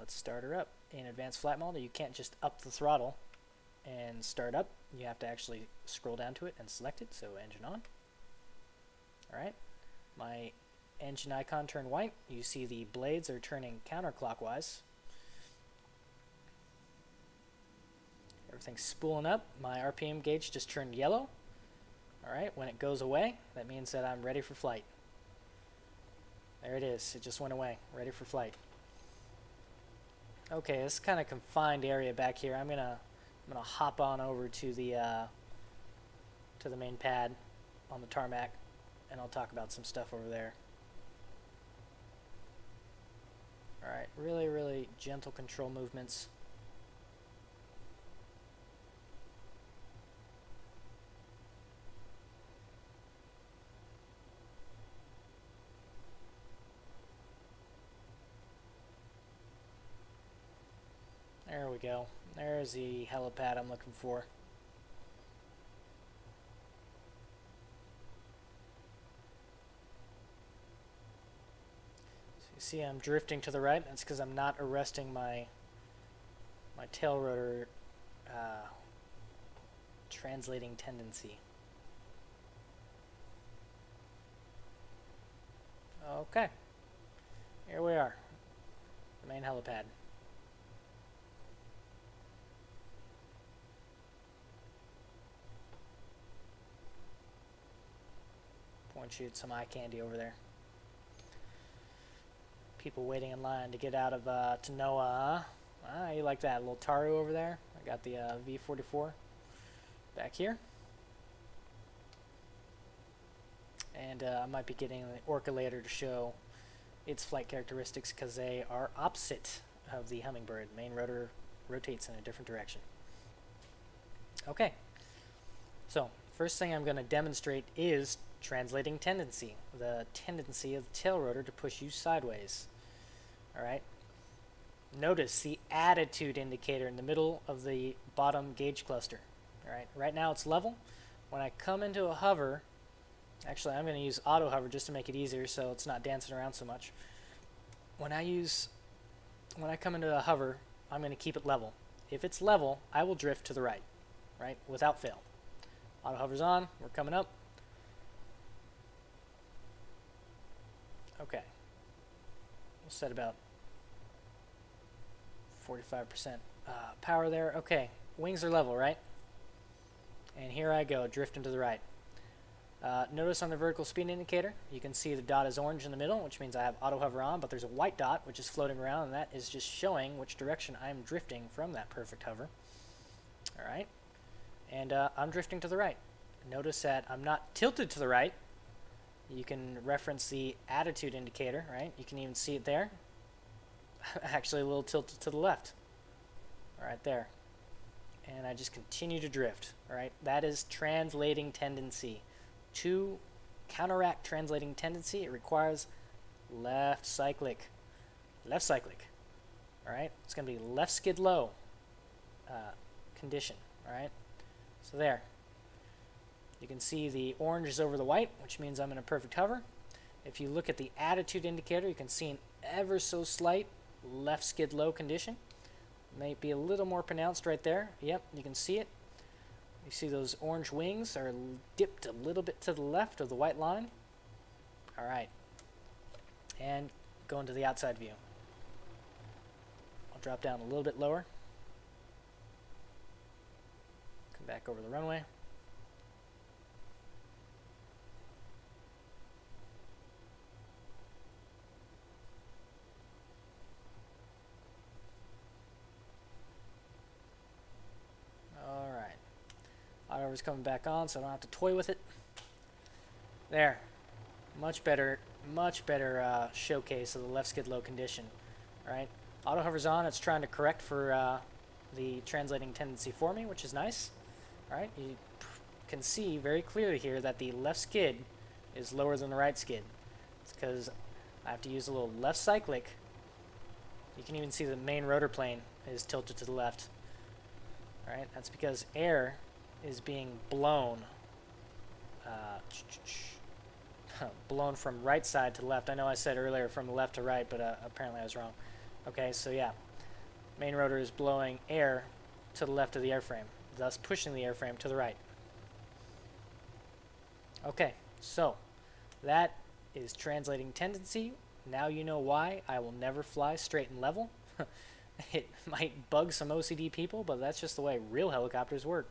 let's start her up. In advanced flight mode, you can't just up the throttle and start up. You have to actually scroll down to it and select it. So engine on. Alright, my engine icon turned white. You see the blades are turning counterclockwise. Everything's spooling up. My RPM gauge just turned yellow. Alright, when it goes away, that means that I'm ready for flight. There it is. It just went away. Ready for flight. Okay, this kind of confined area back here. I'm gonna hop on over to the main pad on the tarmac, and I'll talk about some stuff over there. Alright, really, really gentle control movements. There we go. There's the helipad I'm looking for. So you see I'm drifting to the right. That's because I'm not arresting my tail rotor translating tendency. Okay. Here we are. The main helipad. Point you at some eye candy over there. People waiting in line to get out of Tanoa, huh? Ah, you like that little Taru over there? I got the V44 back here. And I might be getting the Orca later to show its flight characteristics because they are opposite of the Hummingbird. The main rotor rotates in a different direction. Okay. So, first thing I'm going to demonstrate is translating tendency, the tendency of the tail rotor to push you sideways. Alright, notice the attitude indicator in the middle of the bottom gauge cluster. Alright, right now it's level. When I come into a hover, actually I'm going to use auto hover just to make it easier so it's not dancing around so much. When I come into a hover, I'm going to keep it level. If it's level, I will drift to the right, without fail. Auto hover's on, we're coming up. Okay, we'll set about 45% power there. Okay, wings are level, right? And here I go, drifting to the right. Notice on the vertical speed indicator, you can see the dot is orange in the middle, which means I have auto hover on, but there's a white dot which is floating around, and that is just showing which direction I'm drifting from that perfect hover. Alright, and I'm drifting to the right. Notice that I'm not tilted to the right. You can reference the attitude indicator, right? You can even see it there. Actually, a little tilted to the left. Right there. And I just continue to drift, right? That is translating tendency. To counteract translating tendency, it requires left cyclic. Left cyclic. Alright? It's going to be left skid low condition, alright? So there. You can see the orange is over the white, which means I'm in a perfect hover. If you look at the attitude indicator, you can see an ever so slight left skid low condition. Might be a little more pronounced right there. Yep, you can see it. You see those orange wings are dipped a little bit to the left of the white line. Alright. And go into the outside view. I'll drop down a little bit lower. Come back over the runway. Autohover's coming back on, so I don't have to toy with it. There. Much better showcase of the left skid low condition. Right? Autohover's on. It's trying to correct for the translating tendency for me, which is nice. Right? You can see very clearly here that the left skid is lower than the right skid. It's because I have to use a little left cyclic. You can even see the main rotor plane is tilted to the left. Right? That's because air is being blown blown from right side to left. I know I said earlier from left to right, but apparently I was wrong. Okay, so yeah, Main rotor is blowing air to the left of the airframe, thus pushing the airframe to the right. Okay, so that is translating tendency. Now you know why I will never fly straight and level. It might bug some OCD people, but that's just the way real helicopters work.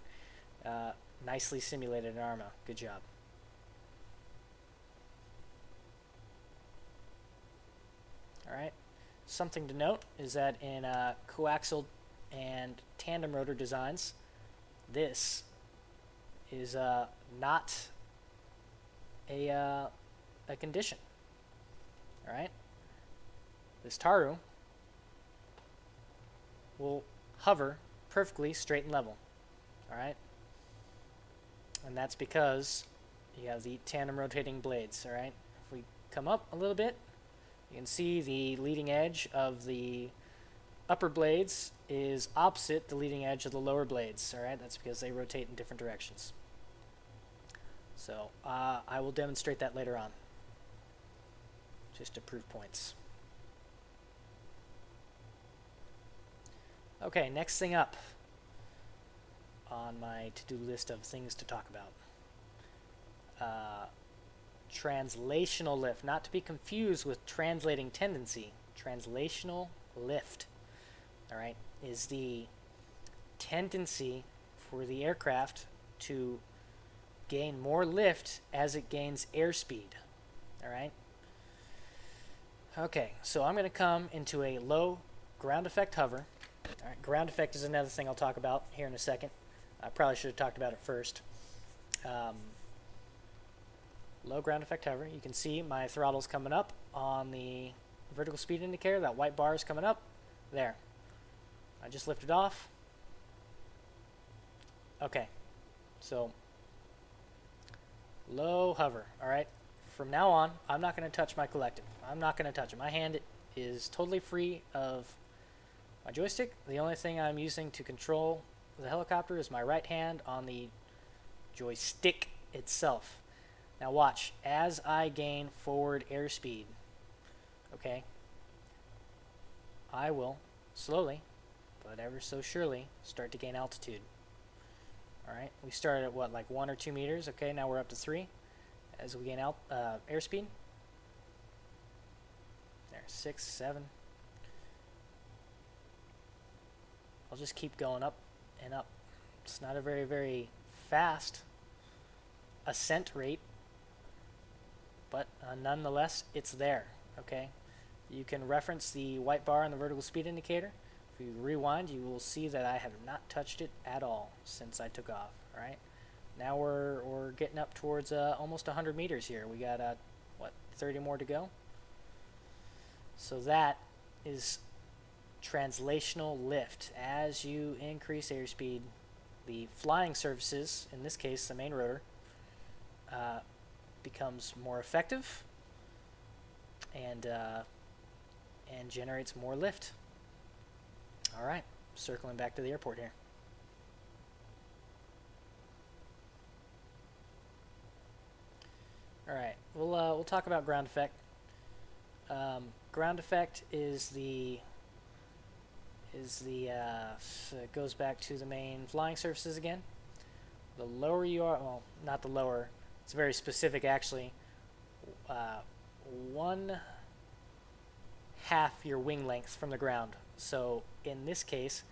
Nicely simulated in ARMA. Good job. Alright, something to note is that in coaxial and tandem rotor designs, this is not a condition. Alright, this Taru will hover perfectly straight and level. Alright, and that's because you have the tandem rotating blades. Alright, if we come up a little bit, you can see the leading edge of the upper blades is opposite the leading edge of the lower blades. Alright, that's because they rotate in different directions. So I will demonstrate that later on, just to prove points. Okay, next thing up on my to-do list of things to talk about. Translational lift, not to be confused with translating tendency. Translational lift, all right, is the tendency for the aircraft to gain more lift as it gains airspeed. All right. Okay, so I'm going to come into a low ground effect hover. All right, ground effect is another thing I'll talk about here in a second. I probably should have talked about it first. Low ground effect hover. You can see my throttle's coming up on the vertical speed indicator. That white bar is coming up. There. I just lifted off. Okay, so low hover. All right. From now on, I'm not going to touch my collective. I'm not going to touch it. My hand is totally free of my joystick. The only thing I'm using to control the helicopter is my right hand on the joystick itself. Now watch, as I gain forward airspeed, okay, I will slowly, but ever so surely, start to gain altitude. Alright, we started at what, like 1 or 2 meters? Okay, now we're up to 3 as we gain airspeed. There, 6, 7. I'll just keep going up and up. It's not a very, very fast ascent rate, but nonetheless, it's there. Okay, you can reference the white bar on the vertical speed indicator. If you rewind, you will see that I have not touched it at all since I took off. All right, now we're getting up towards almost 100 meters here. We got what, 30 more to go. So that is translational lift. As you increase airspeed, the flying surfaces, in this case the main rotor, becomes more effective and generates more lift. All right, circling back to the airport here. All right, we'll talk about ground effect. Ground effect is the it goes back to the main flying surfaces again. The lower you are, well, not the lower, it's very specific actually. 1/2 your wing length from the ground. So in this case,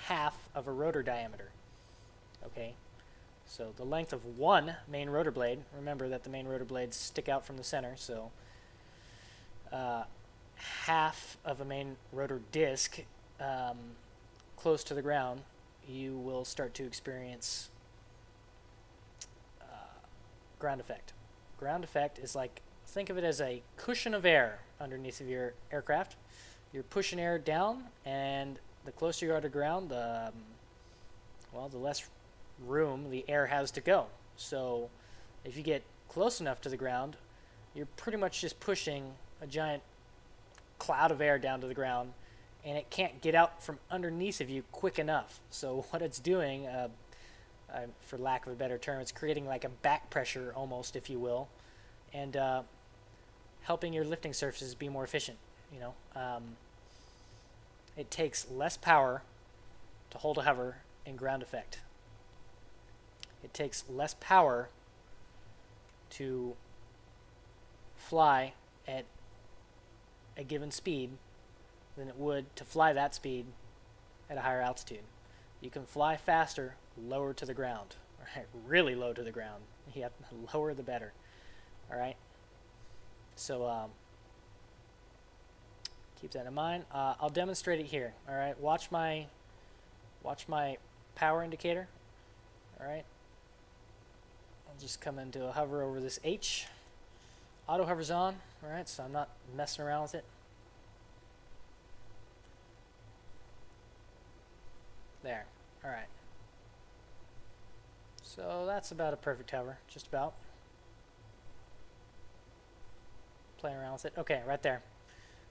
half of a rotor diameter. Okay, so the length of one main rotor blade. Remember that the main rotor blades stick out from the center, so half of a main rotor disc close to the ground, you will start to experience ground effect. Ground effect is like, think of it as a cushion of air underneath of your aircraft. You're pushing air down, and the closer you are to ground, the less room the air has to go. So if you get close enough to the ground, you're pretty much just pushing a giant cloud of air down to the ground, and it can't get out from underneath of you quick enough. So what it's doing, for lack of a better term, it's creating like a back pressure almost, if you will, and helping your lifting surfaces be more efficient. You know, it takes less power to hold a hover in ground effect. It takes less power to fly at a given speed than it would to fly that speed at a higher altitude. You can fly faster lower to the ground, right? Really low to the ground. Yeah, lower the better. All right. So keep that in mind. I'll demonstrate it here. All right. Watch my power indicator. All right. I'll just come into a hover over this H. Auto hover's on. All right. So I'm not messing around with it. There. All right. So that's about a perfect hover. Just about. Playing around with it. Okay, right there.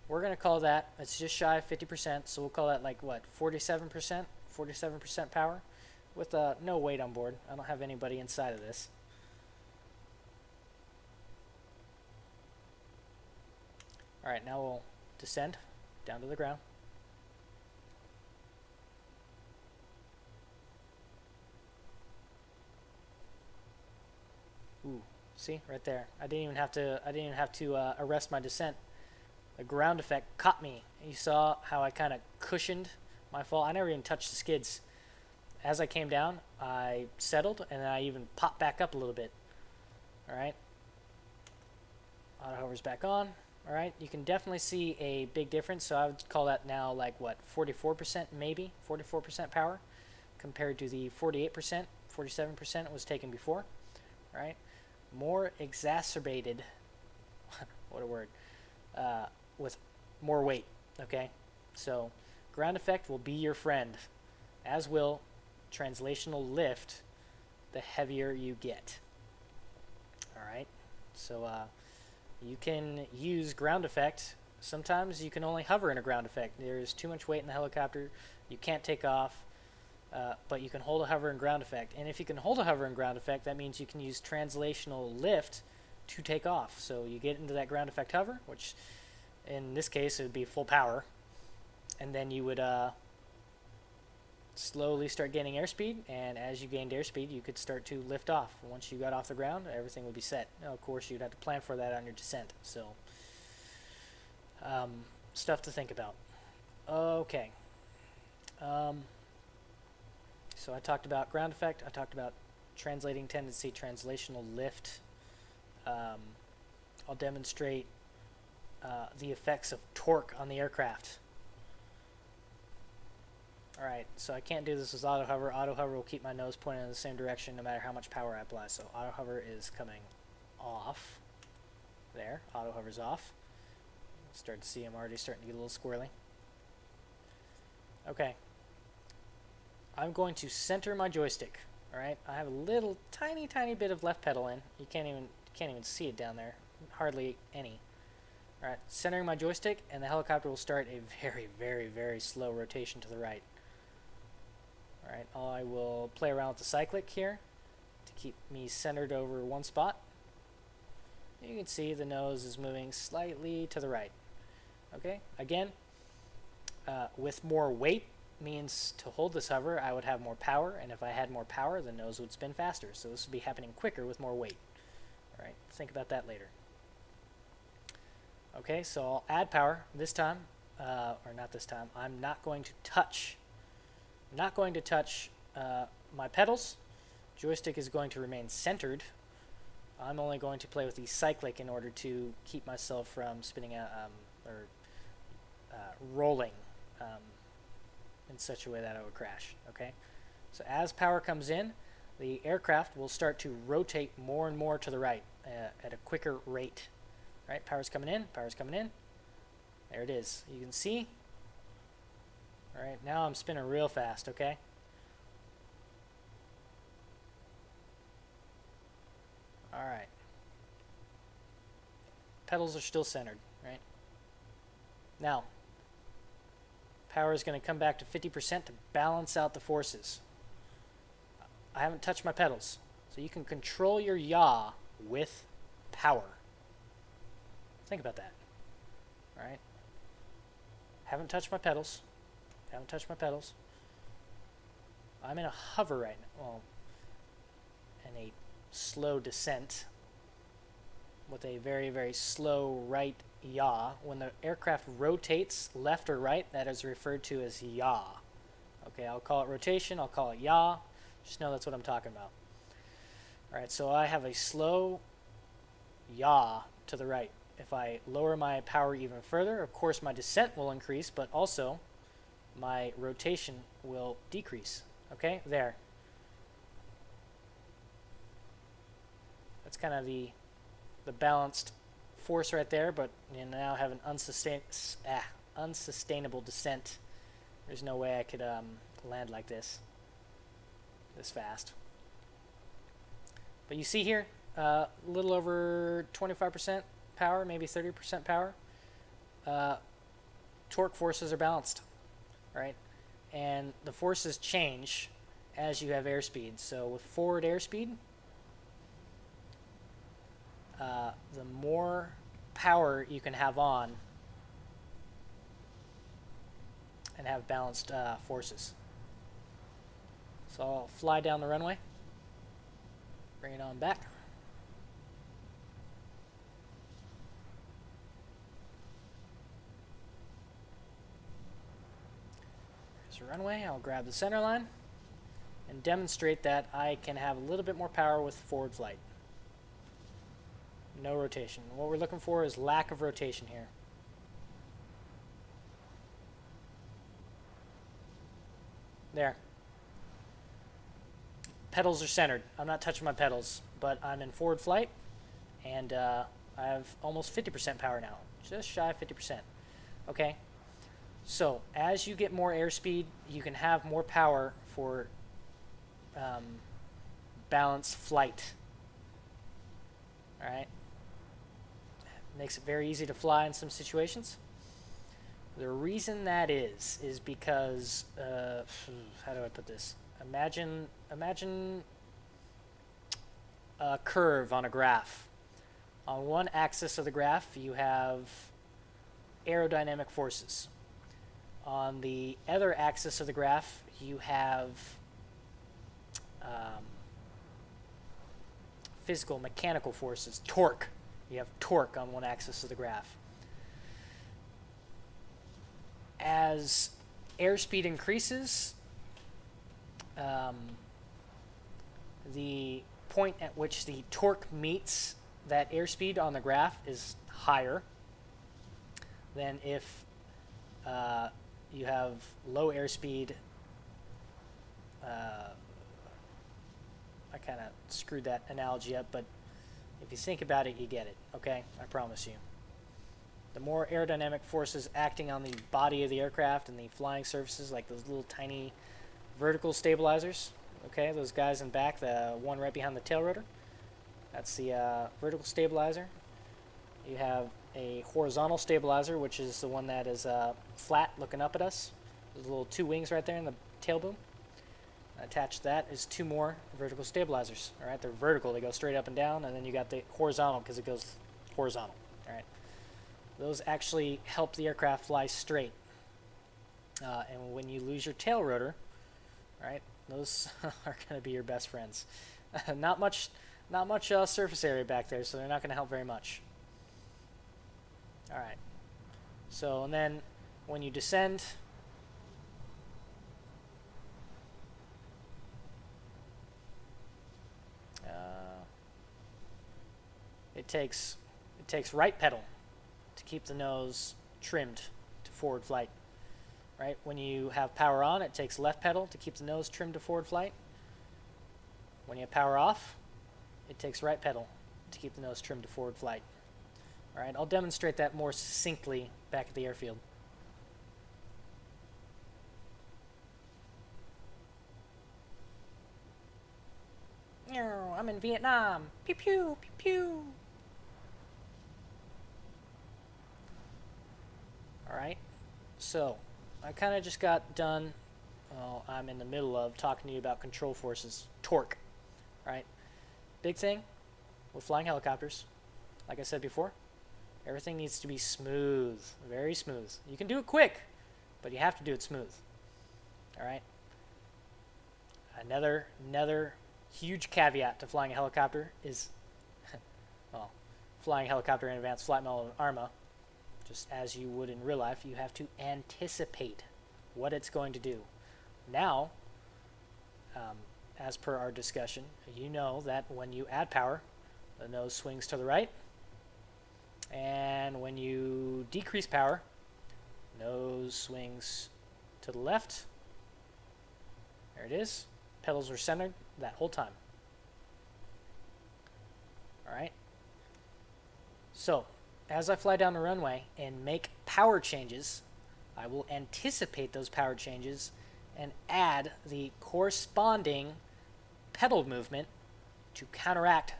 We're going to call that, it's just shy of 50%, so we'll call that like what, 47%? 47% power with no weight on board. I don't have anybody inside of this. All right, now we'll descend down to the ground. Ooh, see right there. I didn't even have to arrest my descent. The ground effect caught me. You saw how I kind of cushioned my fall. I never even touched the skids. As I came down, I settled and I even popped back up a little bit. All right. Auto hover's back on. All right. You can definitely see a big difference. So I would call that now like what, 44% maybe, 44% power compared to the 48%, 47% it was taken before. All right. More exacerbated. What a word. With more weight, okay? So ground effect will be your friend, as will translational lift the heavier you get. All right? So you can use ground effect. Sometimes you can only hover in a ground effect. There's too much weight in the helicopter. You can't take off, but you can hold a hover in ground effect. And if you can hold a hover in ground effect, that means you can use translational lift to take off. So you get into that ground effect hover, which in this case it would be full power, and then you would slowly start gaining airspeed, and as you gained airspeed you could start to lift off. Once you got off the ground, everything would be set. Now, of course, you'd have to plan for that on your descent, so stuff to think about. Okay, so I talked about ground effect, I talked about translating tendency, translational lift. I'll demonstrate the effects of torque on the aircraft. Alright, so I can't do this with auto hover. Auto hover will keep my nose pointing in the same direction no matter how much power I apply. So auto hover is coming off. There, auto hover's off. Start to see I'm already starting to get a little squirrely. Okay. I'm going to center my joystick. Alright, I have a little tiny bit of left pedal in. You can't even see it down there. Hardly any. Alright, centering my joystick, and the helicopter will start a very slow rotation to the right. Alright, I will play around with the cyclic here to keep me centered over one spot. You can see the nose is moving slightly to the right. Okay, again, with more weight means to hold this hover I would have more power, and if I had more power the nose would spin faster, so this would be happening quicker with more weight. Alright, think about that later. Okay, so I'll add power this time, or not this time. I'm not going to touch my pedals. Joystick is going to remain centered. I'm only going to play with the cyclic in order to keep myself from spinning out or rolling in such a way that I would crash. Okay, so as power comes in, the aircraft will start to rotate more and more to the right at a quicker rate. Right, power's coming in, power's coming in. There it is. You can see. All right, now I'm spinning real fast, okay? All right. Pedals are still centered, right? Now, power is going to come back to 50% to balance out the forces. I haven't touched my pedals, so you can control your yaw with power. Think about that. All right. Haven't touched my pedals. Haven't touched my pedals. I'm in a hover right now. Well, and a slow descent with a very, very slow right yaw. When the aircraft rotates left or right, that is referred to as yaw. Okay, I'll call it rotation, I'll call it yaw. Just know that's what I'm talking about. Alright, so I have a slow yaw to the right. If I lower my power even further, of course my descent will increase, but also my rotation will decrease. Okay, there. That's kind of the balanced force right there, but you now have an unsustainable descent. There's no way I could land like this fast. But you see here, a little over 25% power, maybe 30% power. Torque forces are balanced, right? And the forces change as you have airspeed. So with forward airspeed, the more power you can have on and have balanced forces. So I'll fly down the runway, bring it on back. There's a runway. I'll grab the center line and demonstrate that I can have a little bit more power with forward flight. No rotation. What we're looking for is lack of rotation here. There. Pedals are centered. I'm not touching my pedals, but I'm in forward flight, and I have almost 50% power now. Just shy of 50%. Okay? So, as you get more airspeed, you can have more power for balanced flight. Alright? Makes it very easy to fly in some situations. The reason that is because, how do I put this? Imagine a curve on a graph. On one axis of the graph, you have aerodynamic forces. On the other axis of the graph, you have physical, mechanical forces, torque. You have torque on one axis of the graph. As airspeed increases, the point at which the torque meets that airspeed on the graph is higher than if you have low airspeed. I kind of screwed that analogy up, but if you think about it, you get it, okay? I promise you. The more aerodynamic forces acting on the body of the aircraft and the flying surfaces, like those little tiny vertical stabilizers, okay? Those guys in back, the one right behind the tail rotor, that's the vertical stabilizer. You have a horizontal stabilizer, which is the one that is flat, looking up at us. There's little two wings right there in the tail boom. Attached to that is two more vertical stabilizers. All right, they're vertical; they go straight up and down, and then you got the horizontal because it goes horizontal. All right, those actually help the aircraft fly straight. And when you lose your tail rotor, right, those are going to be your best friends. Not much surface area back there, so they're not going to help very much. All right. So, and then when you descend, it takes right pedal to keep the nose trimmed to forward flight. Right? When you have power on, it takes left pedal to keep the nose trimmed to forward flight. When you have power off, it takes right pedal to keep the nose trimmed to forward flight. All right, I'll demonstrate that more succinctly back at the airfield. I'm in Vietnam. Pew pew pew pew. All right, so I kind of just got done. Well, I'm in the middle of talking to you about control forces, torque. All right, big thing with flying helicopters. Like I said before, everything needs to be smooth, very smooth. You can do it quick, but you have to do it smooth. All right. Another huge caveat to flying a helicopter is, well, flying a helicopter in advanced flight model in ARMA, just as you would in real life, you have to anticipate what it's going to do. Now, as per our discussion, you know that when you add power, the nose swings to the right, and when you decrease power, nose swings to the left. There it is. Pedals are centered that whole time. All right. So, as I fly down the runway and make power changes, I will anticipate those power changes and add the corresponding pedal movement to counteract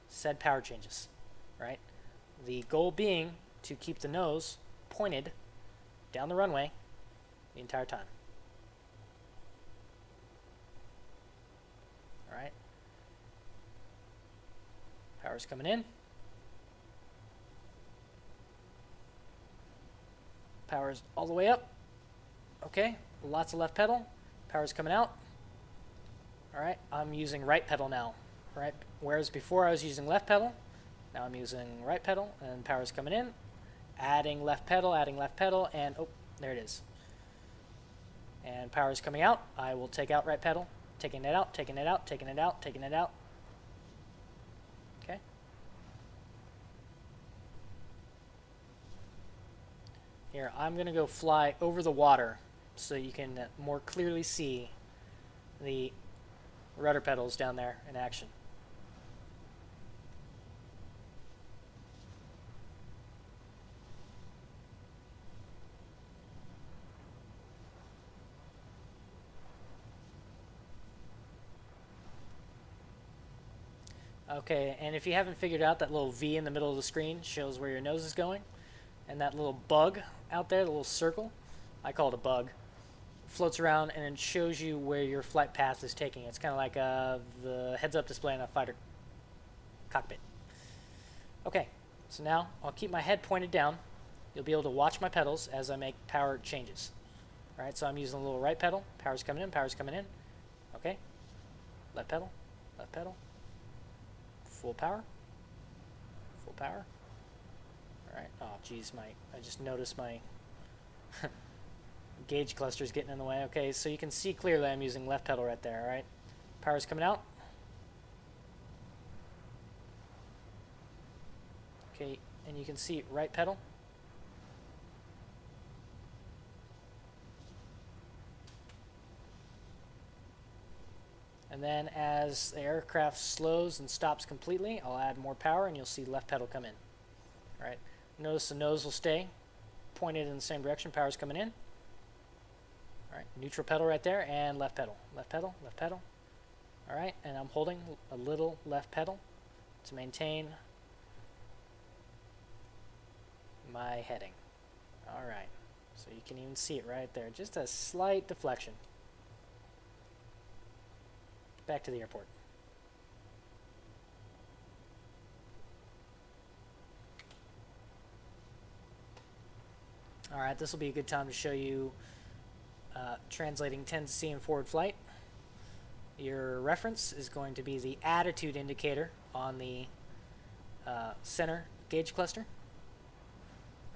said power changes, right? The goal being to keep the nose pointed down the runway the entire time. All right. Power's coming in. Power's all the way up. Okay, lots of left pedal. Power's coming out. All right, I'm using right pedal now. Right, whereas before I was using left pedal, now I'm using right pedal, and power's coming in. Adding left pedal, and oh, there it is. And power's coming out. I will take out right pedal, taking it out, taking it out, taking it out, taking it out. Okay. Here, I'm going to go fly over the water so you can more clearly see the rudder pedals down there in action. Okay, and if you haven't figured out, that little V in the middle of the screen shows where your nose is going. And that little bug out there, the little circle, I call it a bug, floats around and it shows you where your flight path is taking. It's kind of like the heads-up display in a fighter cockpit. Okay, so now I'll keep my head pointed down. You'll be able to watch my pedals as I make power changes. All right, so I'm using a little right pedal. Power's coming in, power's coming in. Okay, left pedal, left pedal. Full power. Full power. All right. Oh, geez, I just noticed my gauge cluster's getting in the way. Okay, so you can see clearly I'm using left pedal right there. All right. Power's coming out. Okay, and you can see right pedal. And then as the aircraft slows and stops completely, I'll add more power and you'll see left pedal come in. All right. Notice the nose will stay pointed in the same direction. Power's coming in. All right. Neutral pedal right there and left pedal. Left pedal, left pedal. All right. And I'm holding a little left pedal to maintain my heading. All right. So you can even see it right there. Just a slight deflection. Back to the airport. All right, this will be a good time to show you translating 10C in forward flight. Your reference is going to be the attitude indicator on the center gauge cluster.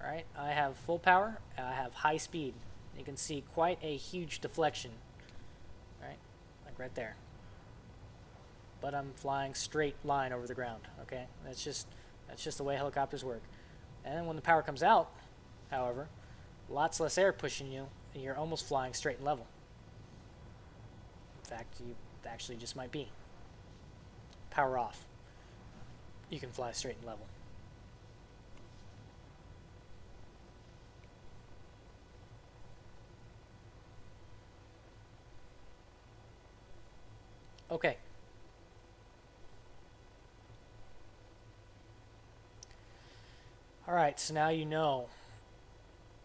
All right, I have full power. I have high speed. You can see quite a huge deflection. All right, like right there. But I'm flying straight line over the ground. Okay, that's just the way helicopters work. And then when the power comes out, however, lots less air pushing you, and you're almost flying straight and level. In fact, you actually just might be. Power off. You can fly straight and level. Okay. All right, so now you know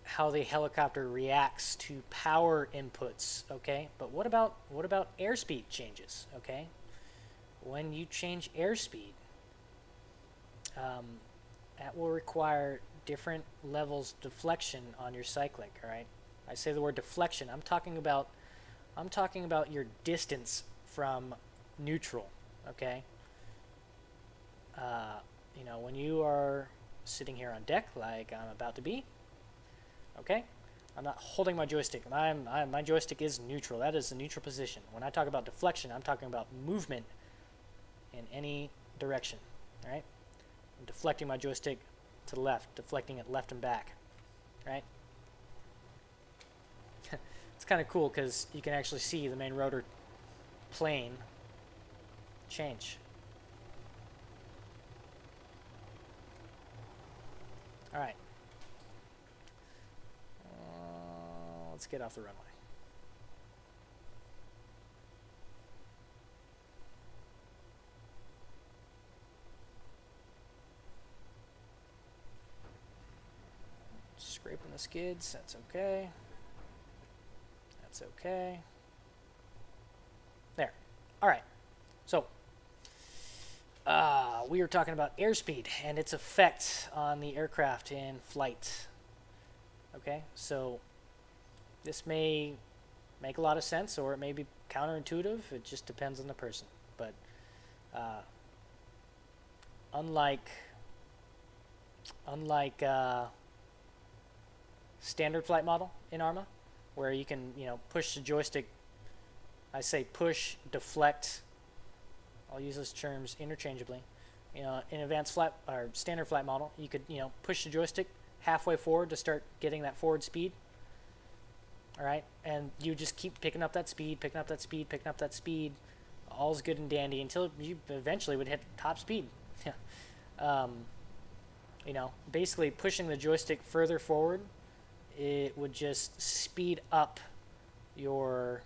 how the helicopter reacts to power inputs, okay? But what about airspeed changes, okay? When you change airspeed, that will require different levels of deflection on your cyclic, all right? I say the word deflection. I'm talking about I'm talking about your distance from neutral, okay? You know, when you are sitting here on deck like I'm about to be, okay? I'm not holding my joystick. My joystick is neutral. That is the neutral position. When I talk about deflection, I'm talking about movement in any direction, right? I'm deflecting my joystick to the left, deflecting it left and back, right? It's kind of cool because you can actually see the main rotor plane change. All right. Let's get off the runway. Scraping the skids, that's okay. That's okay. There. All right. So, we were talking about airspeed and its effect on the aircraft in flight. Okay, so this may make a lot of sense or it may be counterintuitive. It just depends on the person. But unlike standard flight model in ARMA, where you can, you know, push the joystick. I say push, deflect. I'll use those terms interchangeably. You know, in advanced flight or standard flight model, you could, you know, push the joystick halfway forward to start getting that forward speed. All right, and you just keep picking up that speed, picking up that speed, picking up that speed. All's good and dandy until you eventually would hit top speed. You know, basically pushing the joystick further forward, it would just speed up your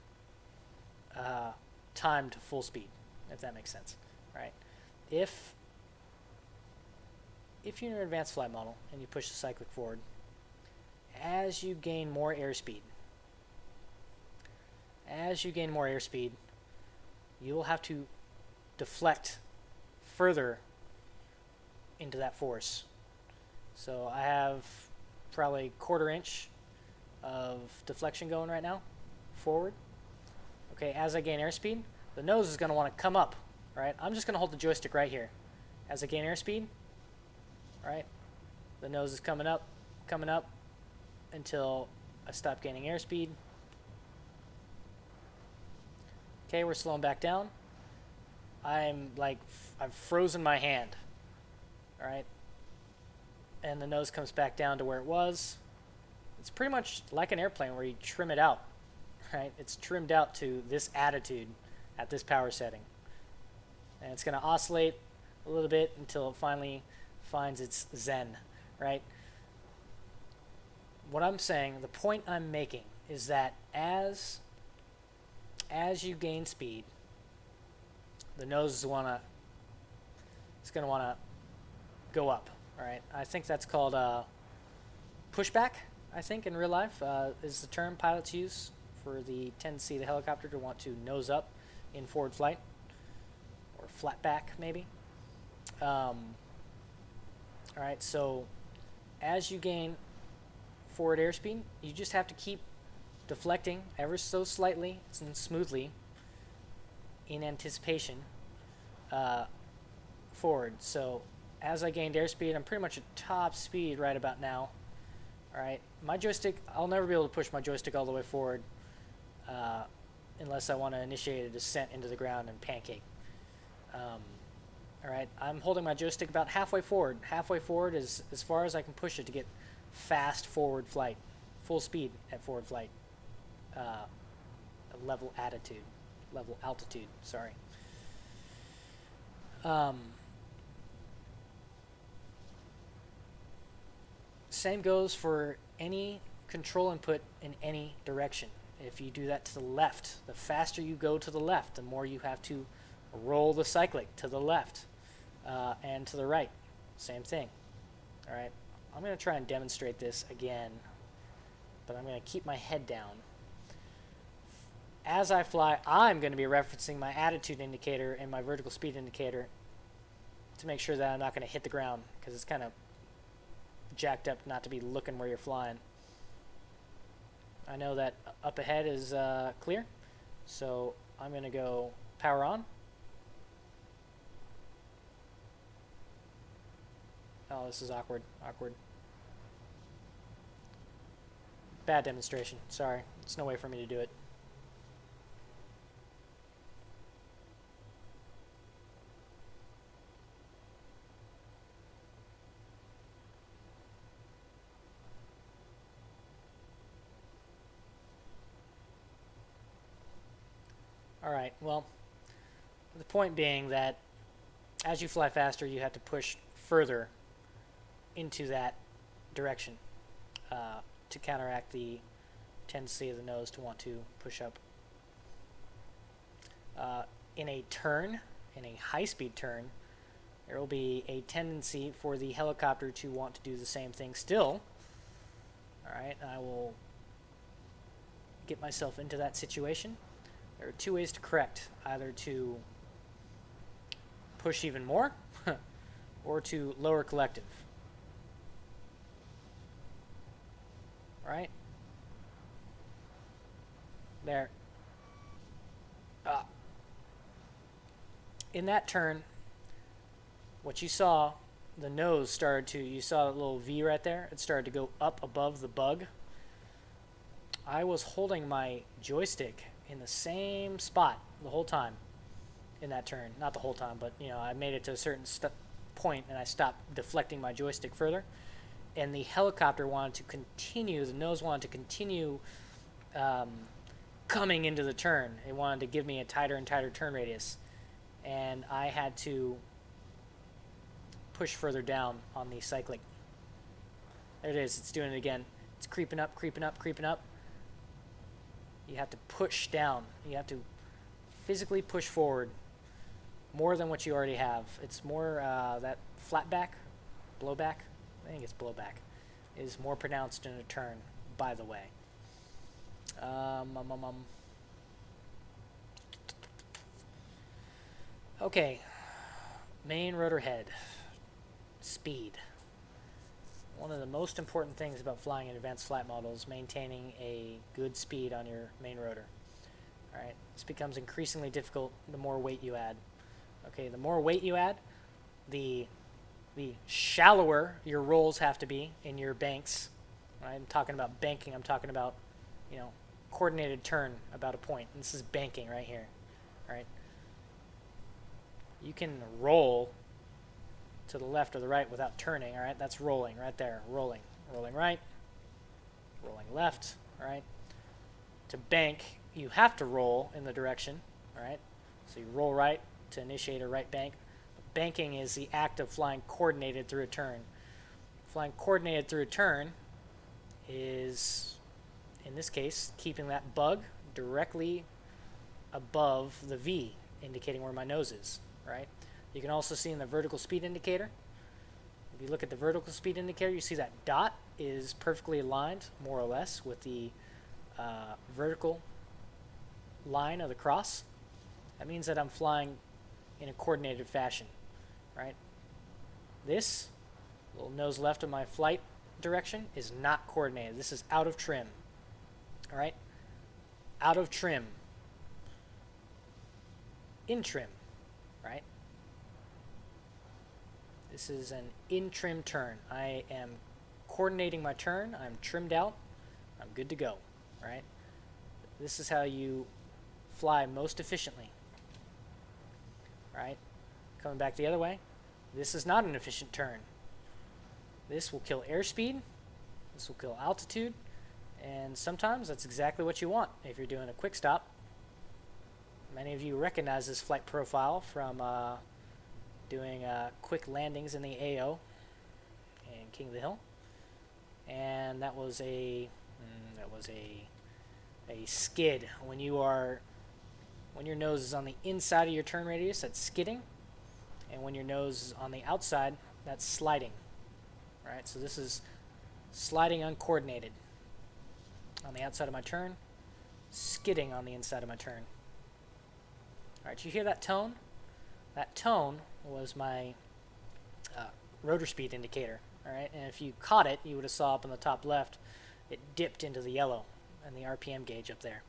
time to full speed, if that makes sense, right? If you're in an advanced flight model and you push the cyclic forward, as you gain more airspeed, you will have to deflect further into that force. So I have probably 1/4 inch of deflection going right now, forward. Okay, as I gain airspeed, the nose is going to want to come up, right? I'm just going to hold the joystick right here. As I gain airspeed, right, the nose is coming up until I stop gaining airspeed. Okay, we're slowing back down. I've frozen my hand, all right? And the nose comes back down to where it was. It's pretty much like an airplane where you trim it out, right? It's trimmed out to this attitude at this power setting. And it's going to oscillate a little bit until it finally finds its zen, right? What I'm saying, the point I'm making is that as you gain speed, the nose is going to want to go up. All right, I think that's called pushback, I think, in real life, is the term pilots use for the tendency of the helicopter to want to nose up in forward flight, or flat back, maybe. All right, so as you gain forward airspeed, you just have to keep deflecting ever so slightly and smoothly in anticipation forward. So as I gained airspeed, I'm pretty much at top speed right about now. All right, my joystick, I'll never be able to push my joystick all the way forward unless I want to initiate a descent into the ground and pancake. All right, I'm holding my joystick about halfway forward. Halfway forward is as far as I can push it to get fast forward flight, full speed at forward flight, level altitude, sorry. Same goes for any control input in any direction. If you do that to the left, the faster you go to the left, the more you have to roll the cyclic to the left and to the right. Same thing. All right, I'm going to try and demonstrate this again, but I'm going to keep my head down. As I fly, I'm going to be referencing my attitude indicator and my vertical speed indicator to make sure that I'm not going to hit the ground, because it's kind of jacked up not to be looking where you're flying. I know that up ahead is clear. So I'm going to go power on. Oh, this is awkward. Awkward. Bad demonstration. Sorry. There's no way for me to do it. Alright, well, the point being that as you fly faster, you have to push further into that direction to counteract the tendency of the nose to want to push up. In a turn, in a high-speed turn, there will be a tendency for the helicopter to want to do the same thing still. Alright, I will get myself into that situation. There are two ways to correct, either to push even more or to lower collective. Right? There. In that turn, what you saw, the nose started to, you saw that little V right there? It started to go up above the bug. I was holding my joystick in the same spot the whole time in that turn. Not the whole time, but you know, I made it to a certain point and I stopped deflecting my joystick further. And the helicopter wanted to continue, the nose wanted to continue coming into the turn. It wanted to give me a tighter and tighter turn radius. And I had to push further down on the cyclic. There it is, it's doing it again. It's creeping up, creeping up, creeping up. You have to push down. You have to physically push forward more than what you already have. It's more that flat back, blowback, I think it's blowback, is more pronounced in a turn, by the way. Okay, main rotor head, speed. One of the most important things about flying an advanced flight model is maintaining a good speed on your main rotor. Alright, this becomes increasingly difficult the more weight you add. Okay, the more weight you add, the shallower your rolls have to be in your banks. Right? I'm talking about banking, I'm talking about, you know, coordinated turn about a point. And this is banking right here. Right? You can roll to the left or the right without turning, all right? That's rolling right there, rolling. Rolling right, rolling left, all right? To bank, you have to roll in the direction, all right? So you roll right to initiate a right bank. Banking is the act of flying coordinated through a turn. Flying coordinated through a turn is, in this case, keeping that bug directly above the V, indicating where my nose is, right? You can also see in the vertical speed indicator. If you look at the vertical speed indicator, you see that dot is perfectly aligned, more or less, with the vertical line of the cross. That means that I'm flying in a coordinated fashion, right? This little nose left of my flight direction is not coordinated. This is out of trim, all right? Out of trim. In trim, right? This is an in-trim turn. I am coordinating my turn. I'm trimmed out. I'm good to go, right? This is how you fly most efficiently, right? Coming back the other way, this is not an efficient turn. This will kill airspeed. This will kill altitude. And sometimes that's exactly what you want if you're doing a quick stop. Many of you recognize this flight profile from doing quick landings in the AO and King of the Hill, and that was a skid. When your nose is on the inside of your turn radius, that's skidding, and when your nose is on the outside, that's sliding. Right, so this is sliding uncoordinated on the outside of my turn, skidding on the inside of my turn. All right, you hear that tone? That tone was my rotor speed indicator. All right, and if you caught it, you would have saw up in the top left, it dipped into the yellow and the RPM gauge up there.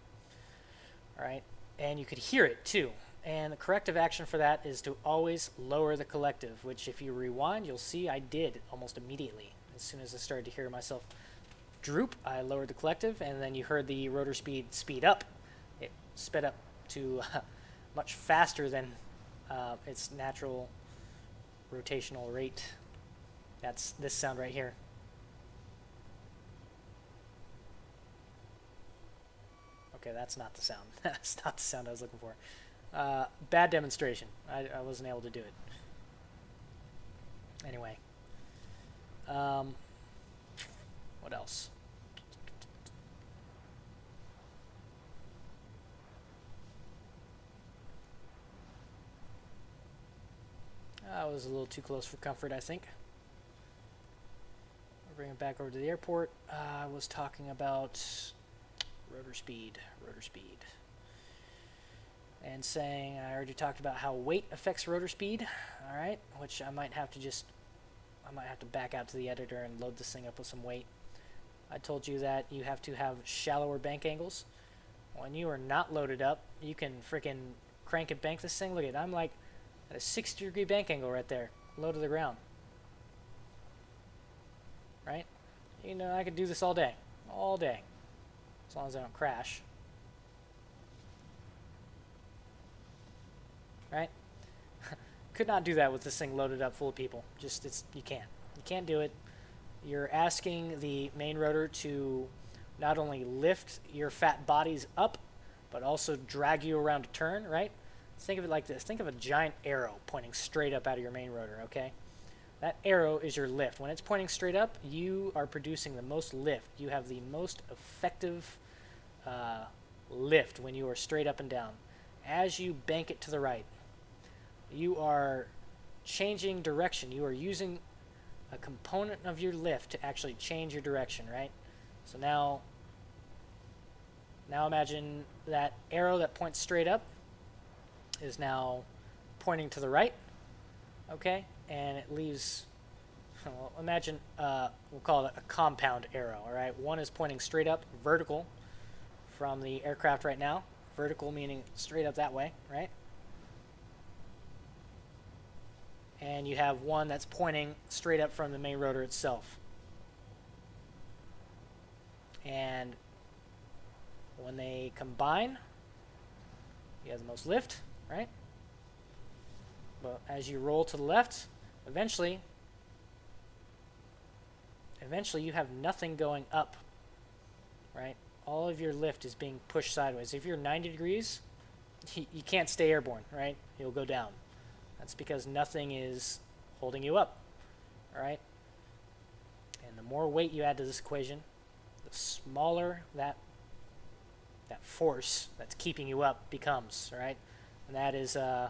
All right, And you could hear it too. And the corrective action for that is to always lower the collective, which if you rewind, you'll see I did almost immediately. As soon as I started to hear myself droop, I lowered the collective, and then you heard the rotor speed up. It sped up to much faster than its natural rotational rate. That's this sound right here. Okay, that's not the sound. That's not the sound I was looking for. Bad demonstration. I wasn't able to do it. Anyway. What else? I was a little too close for comfort, I think. I'll bring it back over to the airport. I was talking about rotor speed. And saying I already talked about how weight affects rotor speed. Alright, which I might have to back out to the editor and load this thing up with some weight. I told you that you have to have shallower bank angles. When you are not loaded up, you can freaking crank and bank this thing. Look at it, I'm like at a 60-degree bank angle right there, low to the ground. Right? You know, I could do this all day. All day. As long as I don't crash. Right? Could not do that with this thing loaded up full of people. You can't. You can't do it. You're asking the main rotor to not only lift your fat bodies up, but also drag you around a turn, right? Think of it like this. Think of a giant arrow pointing straight up out of your main rotor, okay? That arrow is your lift. When it's pointing straight up, you are producing the most lift. You have the most effective lift when you are straight up and down. As you bank it to the right, you are changing direction. You are using a component of your lift to actually change your direction, right? So now imagine that arrow that points straight up is now pointing to the right, okay? And it leaves, well, imagine, we'll call it a compound arrow, all right? One is pointing straight up, vertical, from the aircraft right now. Vertical meaning straight up that way, right? And you have one that's pointing straight up from the main rotor itself. And when they combine, you have the most lift, right? But as you roll to the left, eventually you have nothing going up, right? All of your lift is being pushed sideways. If you're 90 degrees, you can't stay airborne, right? You'll go down. That's because nothing is holding you up, all right? And the more weight you add to this equation, the smaller that force that's keeping you up becomes, right? And that is an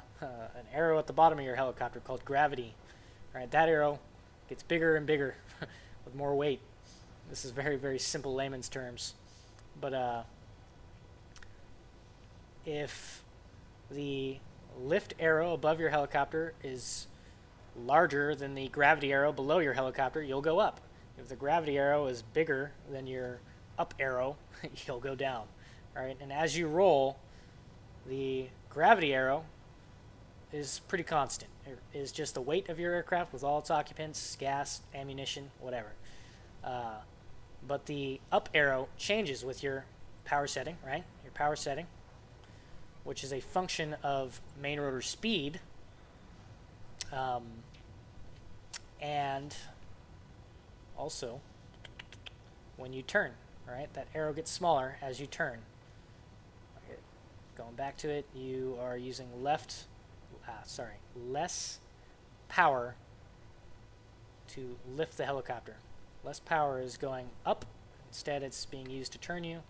arrow at the bottom of your helicopter called gravity, right? That arrow gets bigger and bigger with more weight. This is very, very simple layman's terms. But if the lift arrow above your helicopter is larger than the gravity arrow below your helicopter, you'll go up. If the gravity arrow is bigger than your up arrow, you'll go down. All right, and as you roll, the gravity arrow is pretty constant. It is just the weight of your aircraft with all its occupants, gas, ammunition, whatever. But the up arrow changes with your power setting, right? Your power setting, which is a function of main rotor speed, and also when you turn, right? That arrow gets smaller as you turn. Okay. Going back to it, you are using less power to lift the helicopter. Less power is going up. Instead, it's being used to turn you.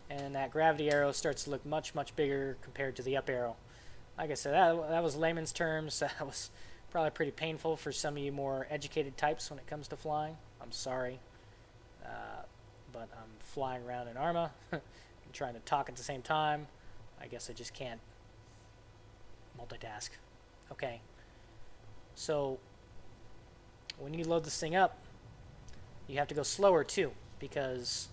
And that gravity arrow starts to look much, much bigger compared to the up arrow. Like I said, that was layman's terms. That was probably pretty painful for some of you more educated types when it comes to flying. I'm sorry. But I'm flying around in ARMA and trying to talk at the same time. I guess I just can't multitask. Okay. So when you load this thing up, you have to go slower too, because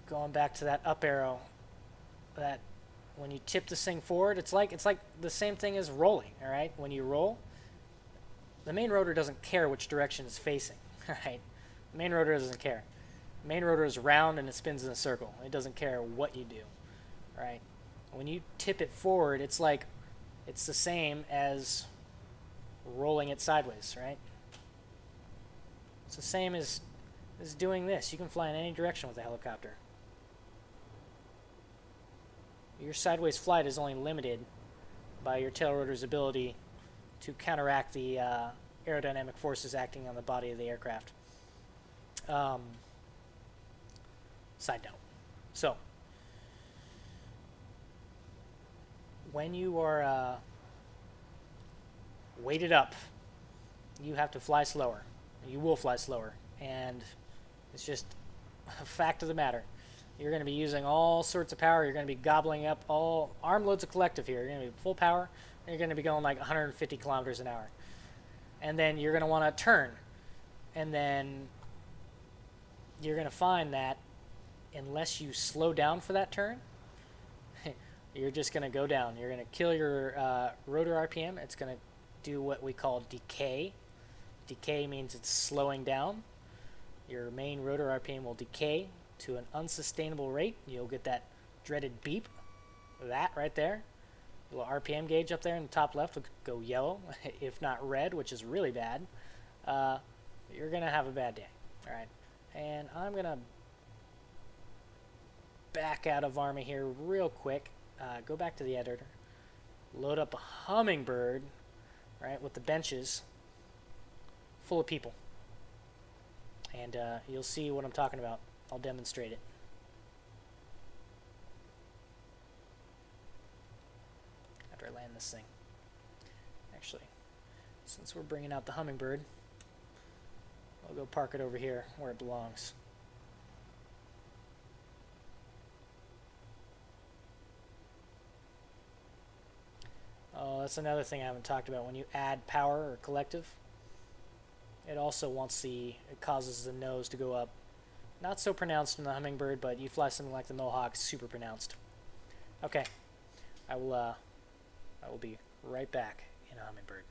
going back to that up arrow, that when you tip this thing forward, it's like the same thing as rolling. All right, when you roll, the main rotor doesn't care which direction it's facing. All right, the main rotor doesn't care. The main rotor is round and it spins in a circle. It doesn't care what you do. All right, when you tip it forward, it's the same as rolling it sideways. Right, it's the same as doing this. You can fly in any direction with a helicopter. Your sideways flight is only limited by your tail rotor's ability to counteract the aerodynamic forces acting on the body of the aircraft. Side note. So, when you are weighted up, you have to fly slower. You will fly slower. And it's just a fact of the matter. You're going to be using all sorts of power. You're going to be gobbling up all arm loads of collective here. You're going to be full power, and you're going to be going like 150 kilometers an hour. And then you're going to want to turn. And then you're going to find that unless you slow down for that turn, you're just going to go down. You're going to kill your rotor RPM. It's going to do what we call decay. Decay means it's slowing down. Your main rotor RPM will decay to an unsustainable rate. You'll get that dreaded beep. That right there. The little RPM gauge up there in the top left will go yellow, if not red, which is really bad. You're going to have a bad day. All right. And I'm going to back out of ARMA here real quick. Go back to the editor. Load up a Hummingbird, right, with the benches full of people. And you'll see what I'm talking about. I'll demonstrate it. After I land this thing. Actually, since we're bringing out the Hummingbird, I'll go park it over here where it belongs. Oh, that's another thing I haven't talked about. When you add power or collective, it also it causes the nose to go up. Not so pronounced in the Hummingbird, but you fly something like the Mohawk, super pronounced. Okay, I will be right back in a Hummingbird.